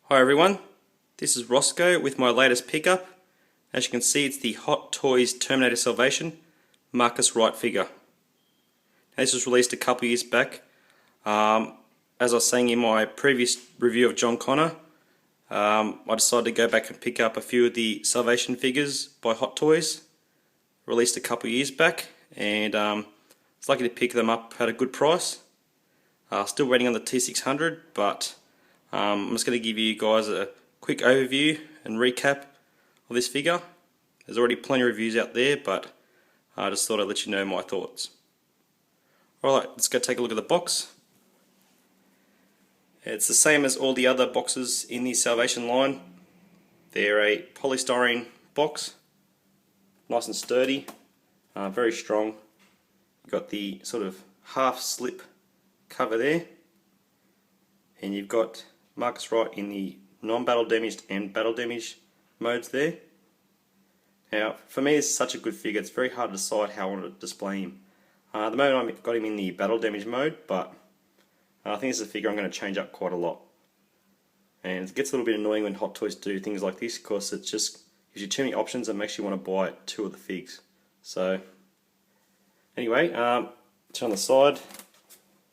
Hi everyone, this is Roscoe with my latest pickup. As you can see, it's the Hot Toys Terminator Salvation Marcus Wright figure. Now, this was released a couple years back. As I was saying in my previous review of John Connor, I decided to go back and pick up a few of the Salvation figures by Hot Toys, released a couple years back, and I was lucky to pick them up at a good price. Still waiting on the T600, but I'm just going to give you guys a quick overview and recap of this figure. There's already plenty of reviews out there, but I just thought I'd let you know my thoughts. Alright, let's go take a look at the box. It's the same as all the other boxes in the Salvation line. They're a polystyrene box, nice and sturdy, very strong. You've got the sort of half slip cover there, and you've got Marcus Wright in the non-battle damaged and battle damaged modes there. Now, for me, this is such a good figure, it's very hard to decide how I want to display him. At the moment I've got him in the battle damage mode, but I think this is a figure I'm going to change up quite a lot. And it gets a little bit annoying when Hot Toys do things like this, because it just gives you too many options and makes you want to buy two of the figs. So, anyway, turn on the side,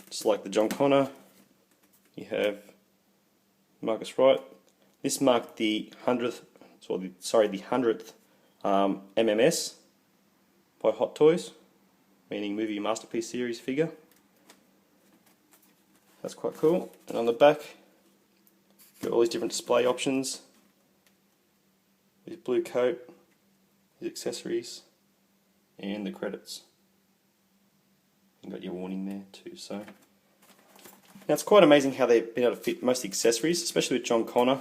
just like the John Connor, you have Marcus Wright. This marked the 100th, MMS by Hot Toys, meaning Movie Masterpiece Series figure. That's quite cool. And on the back, you've got all these different display options. His blue coat, his accessories, and the credits. You've got your warning there too. So now it's quite amazing how they've been able to fit most of the accessories, especially with John Connor,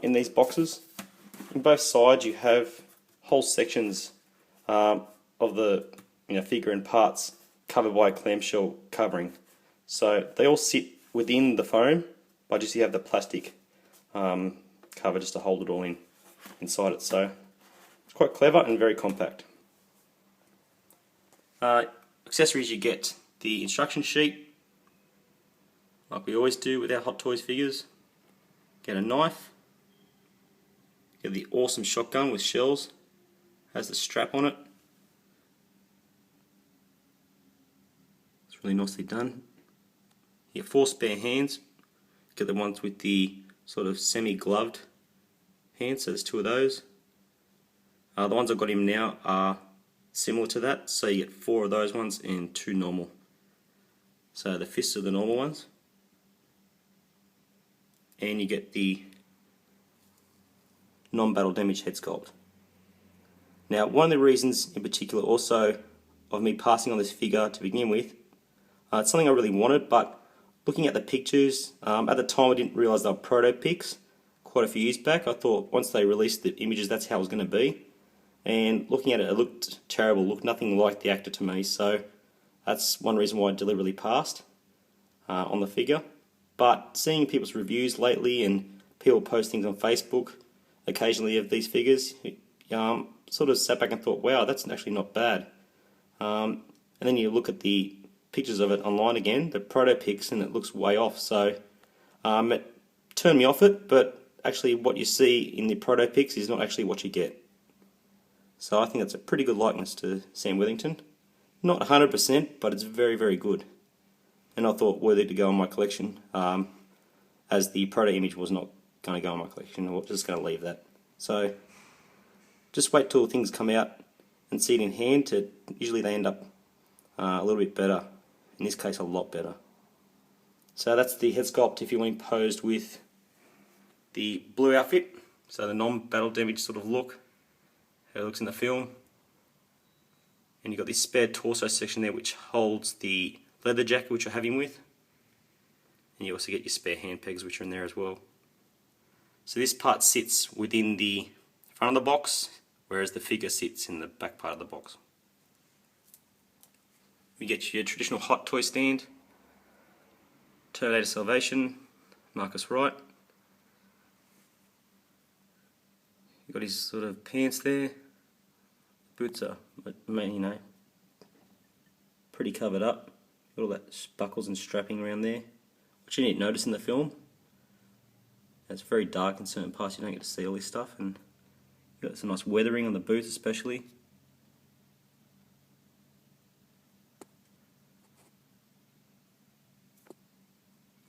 in these boxes. On both sides you have whole sections of the figure and parts covered by a clamshell covering. So they all sit within the foam, but just you have the plastic cover just to hold it all inside it. So it's quite clever and very compact. Accessories, you get the instruction sheet, like we always do with our Hot Toys figures. Get a knife, get the awesome shotgun with shells, has the strap on it. It's really nicely done. You get 4 spare hands, get the ones with the sort of semi-gloved hands, so there's 2 of those. The ones I've got him now are similar to that, so you get 4 of those ones and 2 normal. So the fists are the normal ones. And you get the non-battle damage head sculpt. Now, one of the reasons in particular also of me passing on this figure to begin with, it's something I really wanted, but looking at the pictures, at the time I didn't realise they were proto pics. Quite a few years back, I thought once they released the images that's how it was going to be. And looking at it, it looked terrible, looked nothing like the actor to me, so that's one reason why I deliberately passed on the figure. But seeing people's reviews lately and people post things on Facebook occasionally of these figures, sort of sat back and thought, wow, that's actually not bad. And then you look at the pictures of it online again, the proto pics, and it looks way off. So it turned me off it, but actually what you see in the proto pics is not actually what you get. So I think that's a pretty good likeness to Sam Worthington. Not 100%, but it's very, very good. And I thought worthy to go in my collection, as the proto image was not going to go in my collection. I was just going to leave that. So just wait till things come out and see it in hand. Usually they end up a little bit better. In this case, a lot better. So that's the head sculpt if you want him posed with the blue outfit. So the non-battle damage sort of look, how it looks in the film. And you've got this spare torso section there which holds the leather jacket which I have him with. And you also get your spare hand pegs which are in there as well. So this part sits within the front of the box, whereas the figure sits in the back part of the box. You get your traditional Hot Toy stand, Terminator Salvation, Marcus Wright. You've got his sort of pants there. Boots are, pretty covered up. Got all that buckles and strapping around there, which you didn't notice in the film. It's very dark in certain parts, you don't get to see all this stuff, and you've got some nice weathering on the boots especially.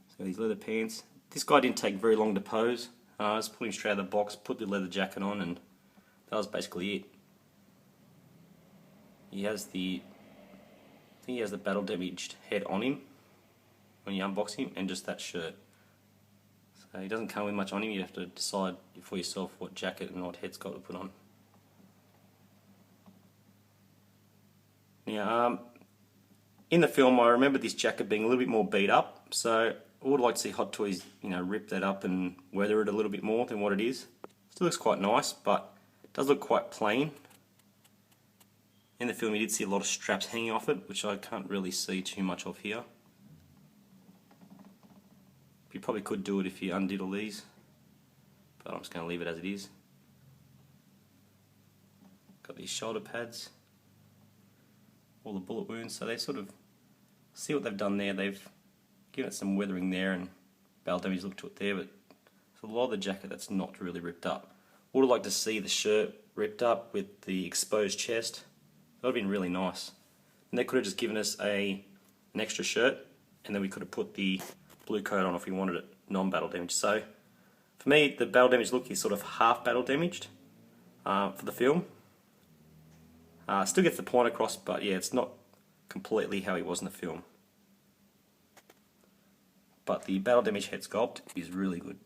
So these leather pants. This guy didn't take very long to pose. I just put him straight out of the box, put the leather jacket on, and that was basically it. He has the, I think he has the battle damaged head on him when you unbox him, and just that shirt. So he doesn't come with much on him. You have to decide for yourself what jacket and what head sculpt to put on. Now, in the film, I remember this jacket being a little bit more beat up, so I would like to see Hot Toys, rip that up and weather it a little bit more than what it is. Still looks quite nice, but it does look quite plain. In the film, you did see a lot of straps hanging off it, which I can't really see too much of here. You probably could do it if you undid all these, but I'm just going to leave it as it is. Got these shoulder pads, all the bullet wounds, so they sort of see what they've done there. They've given it some weathering there and battle damage look to it there, but there's a lot of the jacket that's not really ripped up. Would have liked to see the shirt ripped up with the exposed chest. That would have been really nice. And they could have just given us an extra shirt, and then we could have put the blue coat on if we wanted it non-battle damage. So for me, the battle damage look is sort of half battle damaged for the film. Still gets the point across, but yeah, it's not completely how he was in the film. But the battle damage head sculpt is really good.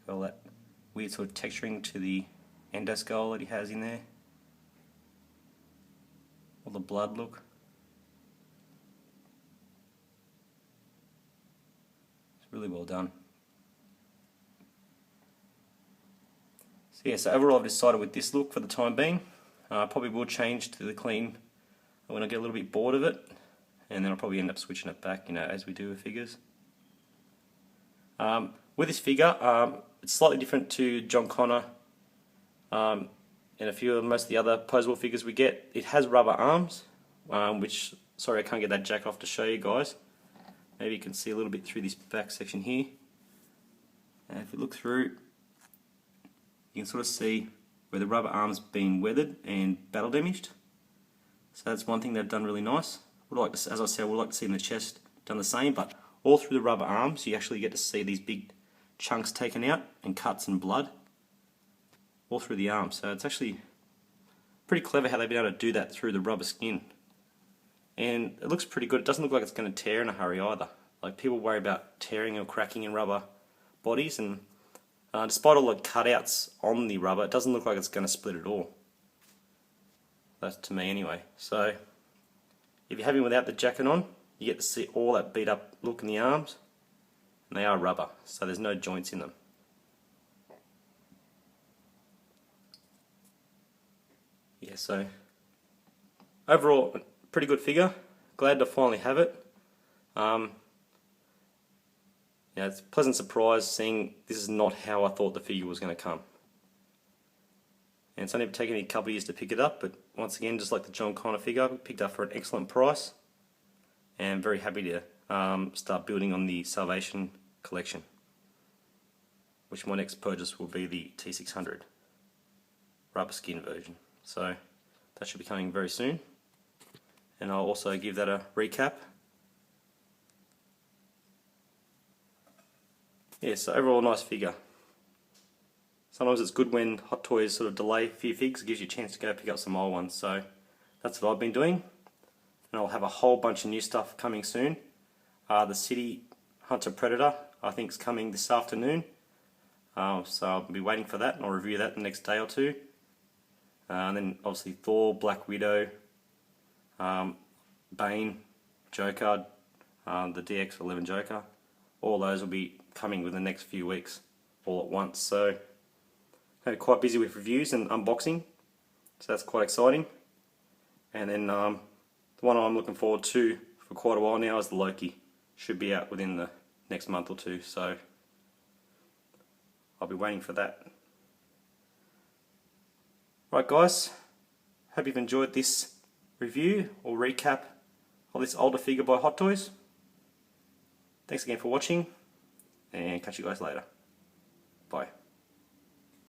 All that weird sort of texturing to the endoskull that he has in there. All the blood look. It's really well done. So yeah, so overall I've decided with this look for the time being. Probably will change to the clean when I get a little bit bored of it, and then I'll probably end up switching it back, as we do with figures. With this figure, it's slightly different to John Connor and a few of most of the other posable figures we get. It has rubber arms, which, sorry I can't get that jacket off to show you guys. Maybe you can see a little bit through this back section here. And if you look through, you can sort of see where the rubber arms been weathered and battle damaged. So that's one thing they've done really nice. Would like to, as I said, we'd like to see in the chest done the same, but all through the rubber arms you actually get to see these big chunks taken out and cuts and blood all through the arm. So it's actually pretty clever how they've been able to do that through the rubber skin. And it looks pretty good. It doesn't look like it's going to tear in a hurry either. Like, people worry about tearing or cracking in rubber bodies, and despite all the cutouts on the rubber, it doesn't look like it's going to split at all. That's to me anyway. So if you have him without the jacket on, you get to see all that beat up look in the arms, and they are rubber, so there's no joints in them. Yeah, so overall, pretty good figure. Glad to finally have it. Yeah, it's a pleasant surprise seeing this is not how I thought the figure was going to come. And it's only taken me a couple of years to pick it up, but once again, just like the John Connor figure, picked up for an excellent price, and very happy to start building on the Salvation collection, which my next purchase will be the T600 rubber skin version. So that should be coming very soon, and I'll also give that a recap. Yeah, so overall nice figure. Sometimes it's good when Hot Toys sort of delay a few figs, it gives you a chance to go pick up some old ones. So that's what I've been doing, and I'll have a whole bunch of new stuff coming soon. The City Hunter Predator I think is coming this afternoon, so I'll be waiting for that, and I'll review that the next day or two. And then obviously Thor, Black Widow, Bane, Joker, the DX11 Joker, all those will be coming within the next few weeks all at once. So I'm quite busy with reviews and unboxing, so that's quite exciting. And then the one I'm looking forward to for quite a while now is the Loki. Should be out within the next month or two, so I'll be waiting for that. Right guys, hope you've enjoyed this review or recap of this older figure by Hot Toys. Thanks again for watching, and catch you guys later. Bye.